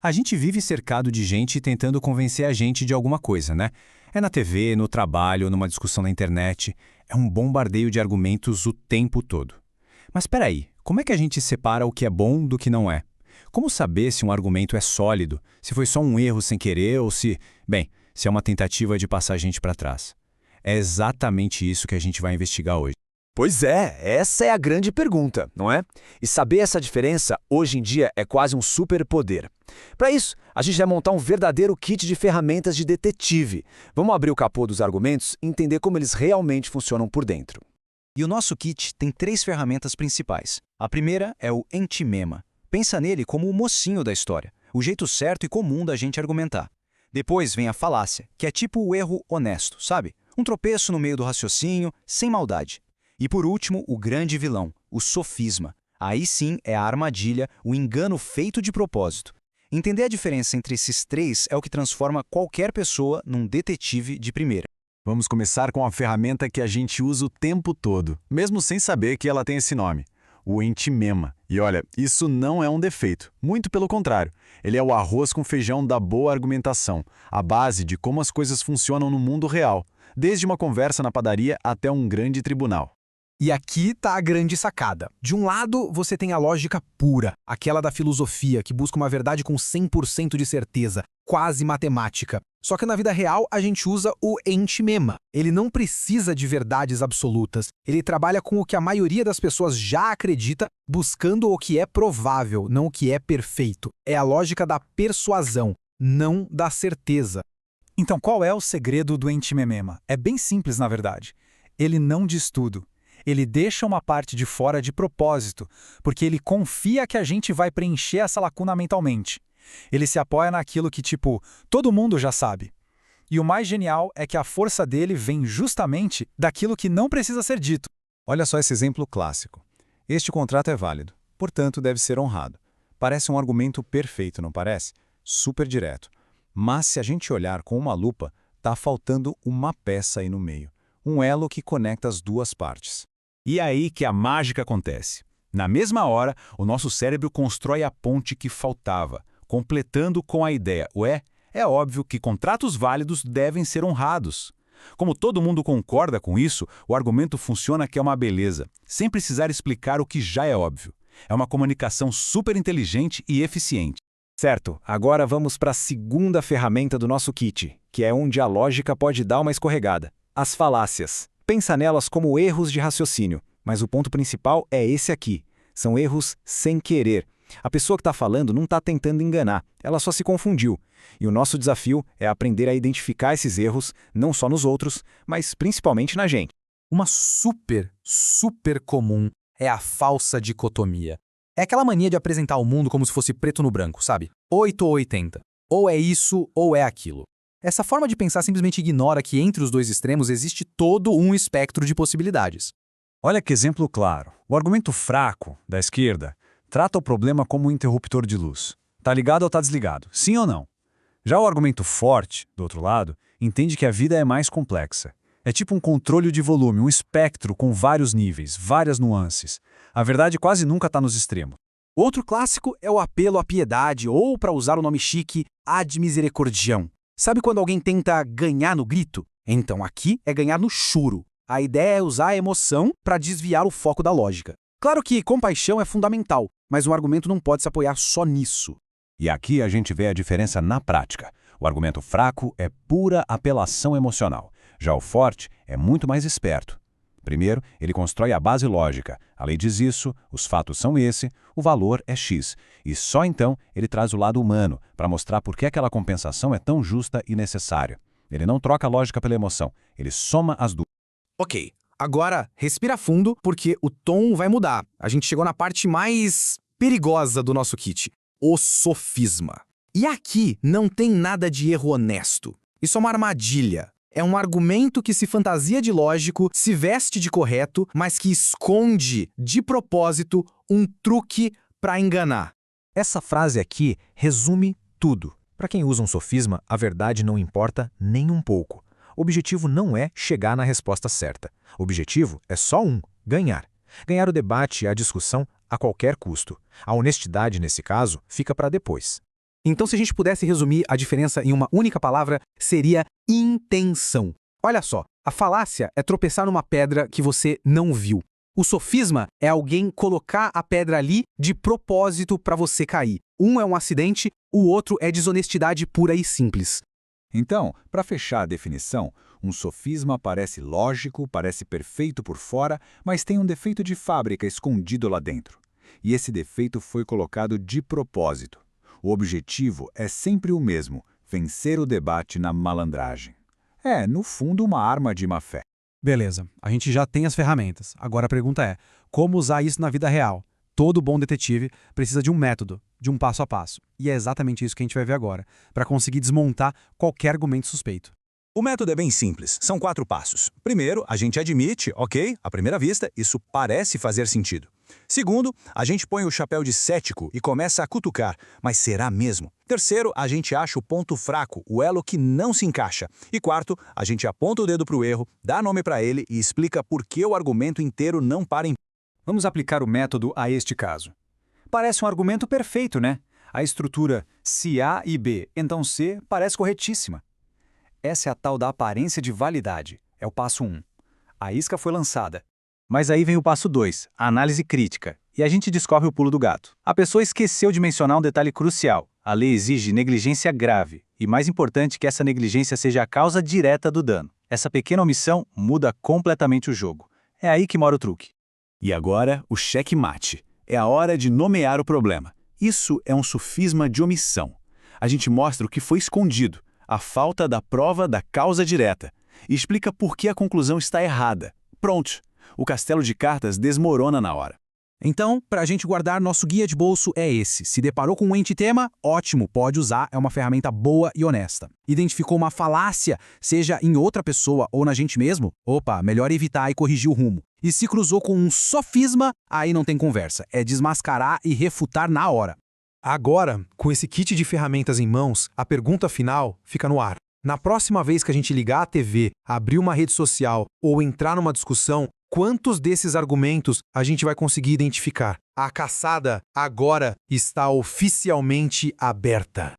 A gente vive cercado de gente tentando convencer a gente de alguma coisa, né? É na TV, no trabalho, numa discussão na internet. É um bombardeio de argumentos o tempo todo. Mas espera aí, como é que a gente separa o que é bom do que não é? Como saber se um argumento é sólido, se foi só um erro sem querer ou se é uma tentativa de passar a gente para trás? É exatamente isso que a gente vai investigar hoje. Pois é, essa é a grande pergunta, não é? E saber essa diferença, hoje em dia, é quase um superpoder. Para isso, a gente vai montar um verdadeiro kit de ferramentas de detetive. Vamos abrir o capô dos argumentos e entender como eles realmente funcionam por dentro. E o nosso kit tem 3 ferramentas principais. A primeira é o entimema. Pensa nele como o mocinho da história, o jeito certo e comum da gente argumentar. Depois vem a falácia, que é tipo o erro honesto, sabe? Um tropeço no meio do raciocínio, sem maldade. E por último, o grande vilão, o sofisma. Aí sim é a armadilha, o engano feito de propósito. Entender a diferença entre esses 3 é o que transforma qualquer pessoa num detetive de primeira. Vamos começar com a ferramenta que a gente usa o tempo todo, mesmo sem saber que ela tem esse nome, o entimema. E olha, isso não é um defeito, muito pelo contrário. Ele é o arroz com feijão da boa argumentação, a base de como as coisas funcionam no mundo real, desde uma conversa na padaria até um grande tribunal. E aqui tá a grande sacada. De um lado, você tem a lógica pura, aquela da filosofia, que busca uma verdade com 100% de certeza, quase matemática. Só que na vida real, a gente usa o entimema. Ele não precisa de verdades absolutas. Ele trabalha com o que a maioria das pessoas já acredita, buscando o que é provável, não o que é perfeito. É a lógica da persuasão, não da certeza. Então, qual é o segredo do entimema? É bem simples, na verdade. Ele não diz tudo. Ele deixa uma parte de fora de propósito, porque ele confia que a gente vai preencher essa lacuna mentalmente. Ele se apoia naquilo que, todo mundo já sabe. E o mais genial é que a força dele vem justamente daquilo que não precisa ser dito. Olha só esse exemplo clássico. Este contrato é válido, portanto deve ser honrado. Parece um argumento perfeito, não parece? Super direto. Mas se a gente olhar com uma lupa, está faltando uma peça aí no meio. Um elo que conecta as duas partes. E é aí que a mágica acontece. Na mesma hora, o nosso cérebro constrói a ponte que faltava, completando com a ideia, é óbvio que contratos válidos devem ser honrados. Como todo mundo concorda com isso, o argumento funciona que é uma beleza, sem precisar explicar o que já é óbvio. É uma comunicação super inteligente e eficiente. Certo, agora vamos para a segunda ferramenta do nosso kit, que é onde a lógica pode dar uma escorregada. As falácias. Pensa nelas como erros de raciocínio, mas o ponto principal é esse aqui. São erros sem querer. A pessoa que está falando não está tentando enganar, ela só se confundiu. E o nosso desafio é aprender a identificar esses erros, não só nos outros, mas principalmente na gente. Uma super comum é a falsa dicotomia. É aquela mania de apresentar o mundo como se fosse preto no branco, sabe? 8 ou 80. Ou é isso ou é aquilo. Essa forma de pensar simplesmente ignora que entre os dois extremos existe todo um espectro de possibilidades. Olha que exemplo claro. O argumento fraco, da esquerda, trata o problema como um interruptor de luz. Tá ligado ou tá desligado? Sim ou não? Já o argumento forte, do outro lado, entende que a vida é mais complexa. É tipo um controle de volume, um espectro com vários níveis, várias nuances. A verdade quase nunca está nos extremos. Outro clássico é o apelo à piedade, ou, para usar o nome chique, ad misericordiam. Sabe quando alguém tenta ganhar no grito? Então aqui é ganhar no choro. A ideia é usar a emoção para desviar o foco da lógica. Claro que compaixão é fundamental, mas um argumento não pode se apoiar só nisso. E aqui a gente vê a diferença na prática. O argumento fraco é pura apelação emocional. Já o forte é muito mais esperto. Primeiro, ele constrói a base lógica. A lei diz isso, os fatos são esse, o valor é X. E só então ele traz o lado humano, para mostrar por que aquela compensação é tão justa e necessária. Ele não troca a lógica pela emoção, ele soma as duas. Ok, agora respira fundo porque o tom vai mudar. A gente chegou na parte mais perigosa do nosso kit, o sofisma. E aqui não tem nada de erro honesto. Isso é uma armadilha. É um argumento que se fantasia de lógico, se veste de correto, mas que esconde, de propósito, um truque para enganar. Essa frase aqui resume tudo. Para quem usa um sofisma, a verdade não importa nem um pouco. O objetivo não é chegar na resposta certa. O objetivo é só ganhar. Ganhar o debate e a discussão a qualquer custo. A honestidade, nesse caso, fica para depois. Então, se a gente pudesse resumir a diferença em uma única palavra, seria intenção. Olha só, a falácia é tropeçar numa pedra que você não viu. O sofisma é alguém colocar a pedra ali de propósito para você cair. Um é um acidente, o outro é desonestidade pura e simples. Então, para fechar a definição, um sofisma parece lógico, parece perfeito por fora, mas tem um defeito de fábrica escondido lá dentro. E esse defeito foi colocado de propósito. O objetivo é sempre o mesmo: vencer o debate na malandragem. É, no fundo, uma arma de má fé. Beleza, a gente já tem as ferramentas. Agora a pergunta é, como usar isso na vida real? Todo bom detetive precisa de um método, de um passo a passo. E é exatamente isso que a gente vai ver agora, para conseguir desmontar qualquer argumento suspeito. O método é bem simples, são 4 passos. Primeiro, a gente admite, ok, à primeira vista, isso parece fazer sentido. Segundo, a gente põe o chapéu de cético e começa a cutucar, mas será mesmo? Terceiro, a gente acha o ponto fraco, o elo que não se encaixa. E quarto, a gente aponta o dedo para o erro, dá nome para ele e explica por que o argumento inteiro não para em... Vamos aplicar o método a este caso. Parece um argumento perfeito, né? A estrutura se A e B, então C, parece corretíssima. Essa é a tal da aparência de validade. É o passo 1. A isca foi lançada. Mas aí vem o passo 2, a análise crítica. E a gente descobre o pulo do gato. A pessoa esqueceu de mencionar um detalhe crucial. A lei exige negligência grave. E mais importante que essa negligência seja a causa direta do dano. Essa pequena omissão muda completamente o jogo. É aí que mora o truque. E agora, o checkmate. É a hora de nomear o problema. Isso é um sofisma de omissão. A gente mostra o que foi escondido, a falta da prova da causa direta, e explica por que a conclusão está errada. Pronto! O castelo de cartas desmorona na hora. Então, para a gente guardar, nosso guia de bolso é esse. Se deparou com um ente-tema? Ótimo, pode usar, é uma ferramenta boa e honesta. Identificou uma falácia, seja em outra pessoa ou na gente mesmo? Opa, melhor evitar e corrigir o rumo. E se cruzou com um sofisma, aí não tem conversa. É desmascarar e refutar na hora. Agora, com esse kit de ferramentas em mãos, a pergunta final fica no ar. Na próxima vez que a gente ligar a TV, abrir uma rede social ou entrar numa discussão, quantos desses argumentos a gente vai conseguir identificar? A caçada agora está oficialmente aberta.